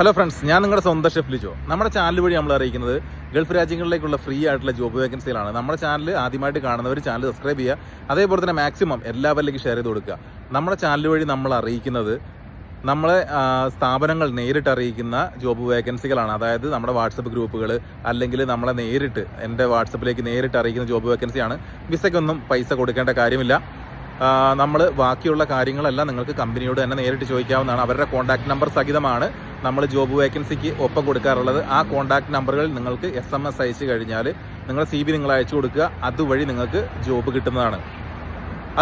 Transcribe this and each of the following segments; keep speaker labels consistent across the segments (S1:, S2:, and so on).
S1: Hello friends, ഞാൻ നിങ്ങളുടെ സ്വന്തം ഷെഫ് ലിജോ. നമ്മുടെ ചാനൽ വഴി നമ്മൾ അറിയിക്കുന്നത് ഗൾഫ് രാജ്യങ്ങളിലേക്കുള്ള ഫ്രീ ആയിട്ടുള്ള ജോബ് വേക്കൻസികളാണ്. നമ്മുടെ ചാനൽ ആദ്യമായിട്ട് കാണുന്നവർ ചാനൽ സബ്സ്ക്രൈബ് ചെയ്യുക. അതേപോലെ തന്നെ മാക്സിമം എല്ലാവരിലേക്കും ഷെയർ ചെയ്ത് കൊടുക്കുക. നമ്മുടെ ചാനൽ വഴി നമ്മൾ അറിയിക്കുന്നത് നമ്മളെ സ്ഥാപനങ്ങൾ നേരിട്ട് അറിയിക്കുന്ന ജോബ് വേക്കൻസികളാണ്. അതായത് നമ്മുടെ വാട്സപ്പ് ഗ്രൂപ്പുകൾ അല്ലെങ്കിൽ നമ്മളെ നേരിട്ട് എൻ്റെ വാട്സപ്പിലേക്ക് നേരിട്ട് അറിയിക്കുന്ന ജോബ് വേക്കൻസിയാണ്. വിസയ്ക്കൊന്നും പൈസ കൊടുക്കേണ്ട കാര്യമില്ല. നമ്മൾ ബാക്കിയുള്ള കാര്യങ്ങളെല്ലാം നിങ്ങൾക്ക് കമ്പനിയോട് തന്നെ നേരിട്ട് ചോദിക്കാവുന്നതാണ്. അവരുടെ കോൺടാക്ട് നമ്പർ സഹിതമാണ് നമ്മൾ ജോബ് വേക്കൻസിക്ക് ഒപ്പം കൊടുക്കാറുള്ളത്. ആ കോൺടാക്ട് നമ്പറുകൾ നിങ്ങൾക്ക് SMS അയച്ചു കഴിഞ്ഞാൽ നിങ്ങളുടെ CV നിങ്ങൾ അയച്ചു കൊടുക്കുക. അതുവഴി നിങ്ങൾക്ക് ജോബ് കിട്ടുന്നതാണ്.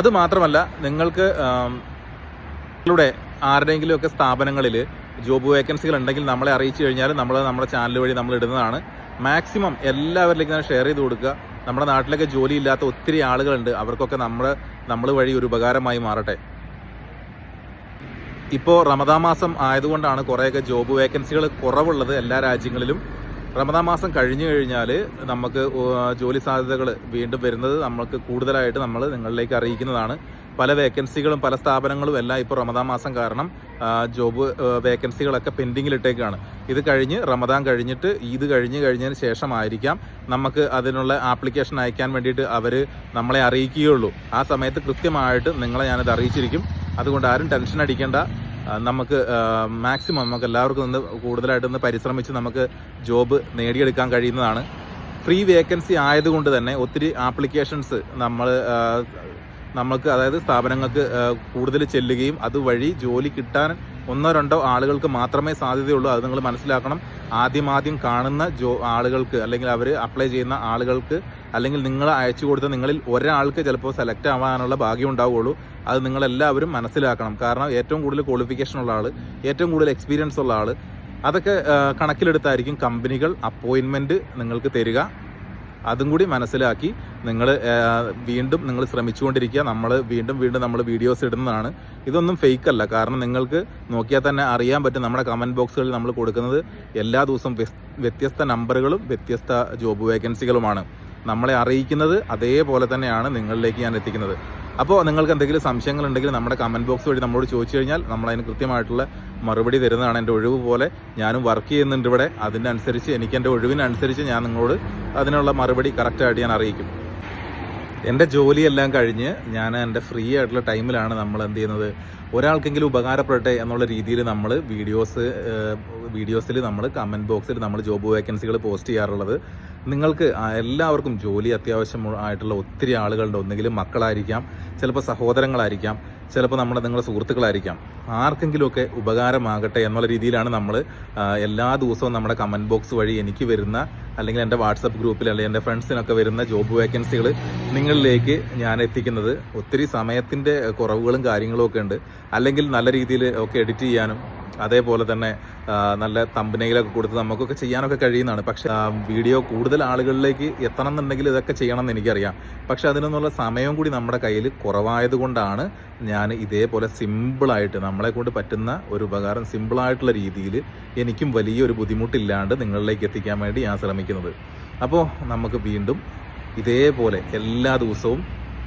S1: അതുമാത്രമല്ല, നിങ്ങൾക്ക് നിങ്ങളുടെ ആരുടെയെങ്കിലുമൊക്കെ സ്ഥാപനങ്ങളിൽ ജോബ് വേക്കൻസികൾ ഉണ്ടെങ്കിൽ നമ്മളെ അറിയിച്ചു കഴിഞ്ഞാൽ നമ്മുടെ ചാനൽ വഴി നമ്മൾ ഇടുന്നതാണ്. മാക്സിമം എല്ലാവരിലേക്കും ഷെയർ ചെയ്ത് കൊടുക്കുക. നമ്മുടെ നാട്ടിലൊക്കെ ജോലിയില്ലാത്ത ഒത്തിരി ആളുകളുണ്ട്. അവർക്കൊക്കെ നമ്മൾ വഴി ഒരു ഉപകാരമായി മാറട്ടെ. ഇപ്പോൾ റമദാൻ മാസം ആയതുകൊണ്ടാണ് കുറേയൊക്കെ ജോബ് വേക്കൻസികൾ കുറവുള്ളത് എല്ലാ രാജ്യങ്ങളിലും. റമദാൻ മാസം കഴിഞ്ഞു കഴിഞ്ഞാൽ നമുക്ക് ജോലി സാധ്യതകൾ വീണ്ടും വരുന്നത് നമുക്ക് കൂടുതലായിട്ട് നമ്മൾ നിങ്ങളിലേക്ക് അറിയിക്കുന്നതാണ്. പല വേക്കൻസികളും പല സ്ഥാപനങ്ങളും എല്ലാം ഇപ്പോൾ റമദാൻ മാസം കാരണം ജോബ് വേക്കൻസികളൊക്കെ പെൻഡിങ്ങിലിട്ടേക്കാണ്. ഇത് കഴിഞ്ഞ് റമദാൻ കഴിഞ്ഞിട്ട് ഈദ് കഴിഞ്ഞതിന് ശേഷമായിരിക്കാം നമുക്ക് അതിനുള്ള ആപ്ലിക്കേഷൻ അയക്കാൻ വേണ്ടിയിട്ട് അവർ നമ്മളെ അറിയിക്കുകയുള്ളൂ. ആ സമയത്ത് കൃത്യമായിട്ട് നിങ്ങളെ ഞാനത് അറിയിച്ചിരിക്കും. അതുകൊണ്ട് ആരും ടെൻഷൻ അടിക്കേണ്ട. നമുക്ക് മാക്സിമം നമുക്ക് എല്ലാവർക്കും കൂടുതലായിട്ടൊന്ന് പരിശ്രമിച്ച് നമുക്ക് ജോബ് നേടിയെടുക്കാൻ കഴിയുന്നതാണ്. ഫ്രീ വേക്കൻസി ആയതുകൊണ്ട് തന്നെ ഒത്തിരി ആപ്ലിക്കേഷൻസ് നമുക്ക് അതായത് സ്ഥാപനങ്ങൾക്ക് കൂടുതൽ ചെല്ലുകയും അതുവഴി ജോലി കിട്ടാൻ 1-2 ആളുകൾക്ക് മാത്രമേ സാധ്യതയുള്ളൂ. അത് നിങ്ങൾ മനസ്സിലാക്കണം. ആദ്യം കാണുന്ന ആളുകൾക്ക് അല്ലെങ്കിൽ അവർ അപ്ലൈ ചെയ്യുന്ന ആളുകൾക്ക് അല്ലെങ്കിൽ നിങ്ങൾ അയച്ചു കൊടുത്ത നിങ്ങളിൽ ഒരാൾക്ക് ചിലപ്പോൾ സെലക്ട് ആവാനുള്ള ഭാഗ്യം ഉണ്ടാവുകയുള്ളൂ. അത് നിങ്ങളെല്ലാവരും മനസ്സിലാക്കണം. കാരണം ഏറ്റവും കൂടുതൽ ക്വാളിഫിക്കേഷൻ ഉള്ള ആൾ, ഏറ്റവും കൂടുതൽ എക്സ്പീരിയൻസ് ഉള്ള ആൾ, അതൊക്കെ കണക്കിലെടുത്തായിരിക്കും കമ്പനികൾ അപ്പോയിൻമെൻറ്റ് നിങ്ങൾക്ക് തരിക. അതും കൂടി മനസ്സിലാക്കി വീണ്ടും നിങ്ങൾ ശ്രമിച്ചുകൊണ്ടിരിക്കുക. വീണ്ടും നമ്മൾ വീഡിയോസ് ഇടുന്നതാണ്. ഇതൊന്നും ഫേക്ക് അല്ല. കാരണം നിങ്ങൾക്ക് നോക്കിയാൽ തന്നെ അറിയാൻ പറ്റും. നമ്മുടെ കമൻറ്റ് ബോക്സുകളിൽ നമ്മൾ കൊടുക്കുന്നത് എല്ലാ ദിവസവും വ്യത്യസ്ത നമ്പറുകളും വ്യത്യസ്ത ജോബ് വേക്കൻസികളുമാണ്. നമ്മളെ അറിയിക്കുന്നത് അതേപോലെ തന്നെയാണ് നിങ്ങളിലേക്ക് ഞാൻ എത്തിക്കുന്നത്. അപ്പോൾ നിങ്ങൾക്ക് എന്തെങ്കിലും സംശയങ്ങളുണ്ടെങ്കിൽ നമ്മുടെ കമൻറ്റ് ബോക്സ് വഴി നമ്മളോട് ചോദിച്ചു കഴിഞ്ഞാൽ നമ്മളതിന് കൃത്യമായിട്ടുള്ള മറുപടി തരുന്നതാണ്. എൻ്റെ ഒഴിവ് പോലെ ഞാനും വർക്ക് ചെയ്യുന്നുണ്ട് ഇവിടെ. അതിനനുസരിച്ച് എൻ്റെ ഒഴിവിനനുസരിച്ച് ഞാൻ നിങ്ങളോട് അതിനുള്ള മറുപടി കറക്റ്റായിട്ട് ഞാൻ അറിയിക്കും. എൻ്റെ ജോലിയെല്ലാം കഴിഞ്ഞ് ഞാൻ എൻ്റെ ഫ്രീ ആയിട്ടുള്ള ടൈമിലാണ് നമ്മൾ എന്ത് ചെയ്യുന്നത്, ഒരാൾക്കെങ്കിലും ഉപകാരപ്പെടട്ടെ എന്നുള്ള രീതിയിൽ നമ്മൾ വീഡിയോസിൽ നമ്മൾ കമൻറ്റ് ബോക്സിൽ നമ്മൾ ജോബ് വേക്കൻസികൾ പോസ്റ്റ് ചെയ്യാറുള്ളത്. നിങ്ങൾക്ക് എല്ലാവർക്കും ജോലി അത്യാവശ്യമായിട്ടുള്ള ഒത്തിരി ആളുകളുണ്ട്. ഒന്നെങ്കിലും മക്കളായിരിക്കാം, ചിലപ്പോൾ സഹോദരങ്ങളായിരിക്കാം, ചിലപ്പോൾ നിങ്ങളുടെ സുഹൃത്തുക്കളായിരിക്കാം. ആർക്കെങ്കിലുമൊക്കെ ഉപകാരമാകട്ടെ എന്നുള്ള രീതിയിലാണ് നമ്മൾ എല്ലാ ദിവസവും നമ്മുടെ കമൻറ്റ് ബോക്സ് വഴി എനിക്ക് വരുന്ന അല്ലെങ്കിൽ എൻ്റെ വാട്സപ്പ് ഗ്രൂപ്പിൽ അല്ലെങ്കിൽ എൻ്റെ ഫ്രണ്ട്സിനൊക്കെ വരുന്ന ജോബ് വേക്കൻസികൾ നിങ്ങളിലേക്ക് ഞാൻ എത്തിക്കുന്നത്. ഒത്തിരി സമയത്തിൻ്റെ കുറവുകളും കാര്യങ്ങളും ഒക്കെ ഉണ്ട്. അല്ലെങ്കിൽ നല്ല രീതിയിൽ ഒക്കെ എഡിറ്റ് ചെയ്യാനും അതേപോലെ തന്നെ നല്ല തമ്പനെയിലൊക്കെ കൊടുത്ത് നമുക്കൊക്കെ ചെയ്യാനൊക്കെ കഴിയുന്നതാണ്. പക്ഷേ വീഡിയോ കൂടുതൽ ആളുകളിലേക്ക് എത്തണം എന്നുണ്ടെങ്കിൽ ഇതൊക്കെ ചെയ്യണമെന്ന് എനിക്കറിയാം. പക്ഷെ അതിനൊന്നുള്ള സമയം കൂടി നമ്മുടെ കയ്യിൽ കുറവായതുകൊണ്ടാണ് ഞാൻ ഇതേപോലെ സിമ്പിളായിട്ട് നമ്മളെ കൊണ്ട് പറ്റുന്ന ഒരു ഉപകാരം സിമ്പിളായിട്ടുള്ള രീതിയിൽ എനിക്കും വലിയൊരു ബുദ്ധിമുട്ടില്ലാണ്ട് നിങ്ങളിലേക്ക് എത്തിക്കാൻ വേണ്ടി ഞാൻ ശ്രമിക്കുന്നത്. അപ്പോൾ നമുക്ക് വീണ്ടും ഇതേപോലെ എല്ലാ ദിവസവും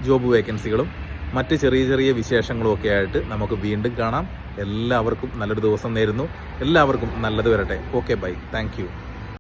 S1: ജോബ് വേക്കൻസികളും മറ്റ് ചെറിയ വിശേഷങ്ങളും ഒക്കെ ആയിട്ട് നമുക്ക് വീണ്ടും കാണാം. എല്ലാവർക്കും നല്ലൊരു ദിവസം നേരുന്നു. എല്ലാവർക്കും നല്ലത് വരട്ടെ. Okay, bye. Thank U.